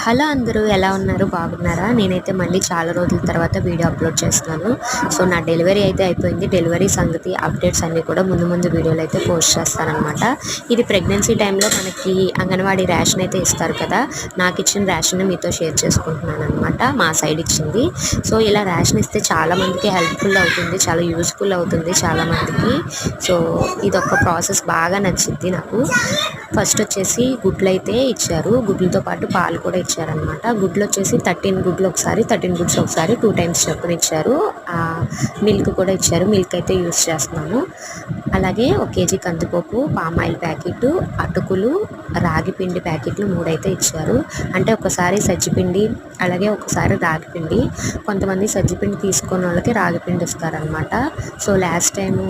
Hello అందరూ ఎలా ఉన్నారు? బాగున్నారా? నేనైతే మళ్ళీ చాలా రోజుల తర్వాత వీడియో అప్లోడ్ చేస్తున్నాను. సో నా డెలివరీ అయితే అయిపోయింది. డెలివరీ సంగతి అప్డేట్స్ అన్నీ కూడా ముందు వీడియోలో అయితే పోస్ట్ చేస్తానన్నమాట. ఇది ప్రెగ్నెన్సీ టైంలో మనకి అంగన్వాడీ రేషన్ అయితే ఇస్తారు కదా, నాకు ఇచ్చిన రేషన్ మీతో షేర్ చేసుకుంటున్నాను అనమాట. మా సైడ్ ఇచ్చింది. సో ఇలా రేషన్ ఇస్తే చాలామందికి హెల్ప్ఫుల్ అవుతుంది, చాలా యూస్ఫుల్ అవుతుంది చాలామందికి. సో ఇదొక ప్రాసెస్ బాగా నచ్చింది నాకు. ఫస్ట్ వచ్చేసి గుడ్లు అయితే ఇచ్చారు, గుడ్లతో పాటు పాలు కూడా ఇచ్చారనమాట. గుడ్లు వచ్చేసి 13 గుడ్లు ఒకసారి, 13 గుడ్స్ ఒకసారి 2 టైమ్స్ చొప్పున ఇచ్చారు. మిల్క్ కూడా ఇచ్చారు, మిల్క్ అయితే యూస్ చేస్తున్నాము. అలాగే 1 కేజీ కందిపప్పు, పామాయిల్ ప్యాకెట్, అటుకులు, రాగి పిండి ప్యాకెట్లు 3 అయితే ఇచ్చారు. అంటే ఒకసారి సజ్జిపిండి, అలాగే ఒకసారి రాగిపిండి. కొంతమంది సజ్జిపిండి తీసుకున్న వాళ్ళకి రాగిపిండి ఇస్తారనమాట. సో లాస్ట్ టైము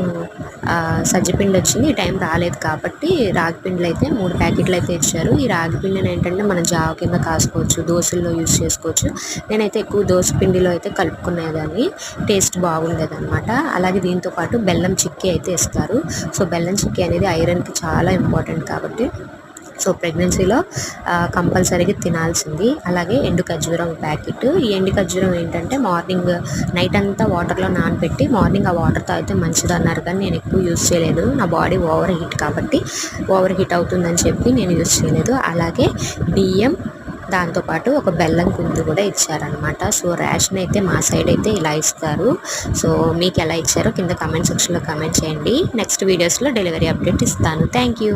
సజ్జిపిండి వచ్చింది, ఈ టైం రాలేదు కాబట్టి రాగిపిండిలు అయితే 3 ప్యాకెట్లు అయితే ఇచ్చారు. ఈ రాగిపిండిని ఏంటంటే మనం జావ కింద కాసుకోవచ్చు, దోశల్లో యూస్ చేసుకోవచ్చు. నేనైతే ఎక్కువ దోశ పిండిలో అయితే కలుపుకునేదాన్ని, టేస్ట్ బాగుండేది అనమాట. అలాగే దీంతో పాటు బెల్లం చిక్కీ అయితే ఇస్తారు. సో బెల్లం చిక్కీ అనేది ఐరన్కి చాలా ఇంపార్టెంట్ కాబట్టి సో ప్రెగ్నెన్సీలో కంపల్సరీగా తినాల్సింది. అలాగే ఎండు ఖర్జూరం ప్యాకెట్. ఈ ఎండు ఖర్జూరం ఏంటంటే మార్నింగ్ నైట్ అంతా వాటర్లో నానబెట్టి మార్నింగ్ ఆ వాటర్ తాగితే మంచిది అన్నారు, కానీ నేను ఎక్కువ యూస్ చేయలేదు. నా బాడీ ఓవర్ హీట్ కాబట్టి, ఓవర్ హీట్ అవుతుందని చెప్పి నేను యూస్ చేయలేదు. అలాగే బియ్యం, దాంతోపాటు ఒక బెల్లం కుందు కూడా ఇచ్చారనమాట. సో రేషన్ అయితే మా సైడ్ అయితే ఇలా ఇస్తారు. సో మీకు ఎలా ఇచ్చారో కింద కామెంట్ సెక్షన్లో కామెంట్ చేయండి. నెక్స్ట్ వీడియోస్లో డెలివరీ అప్డేట్ ఇస్తాను. Thank you.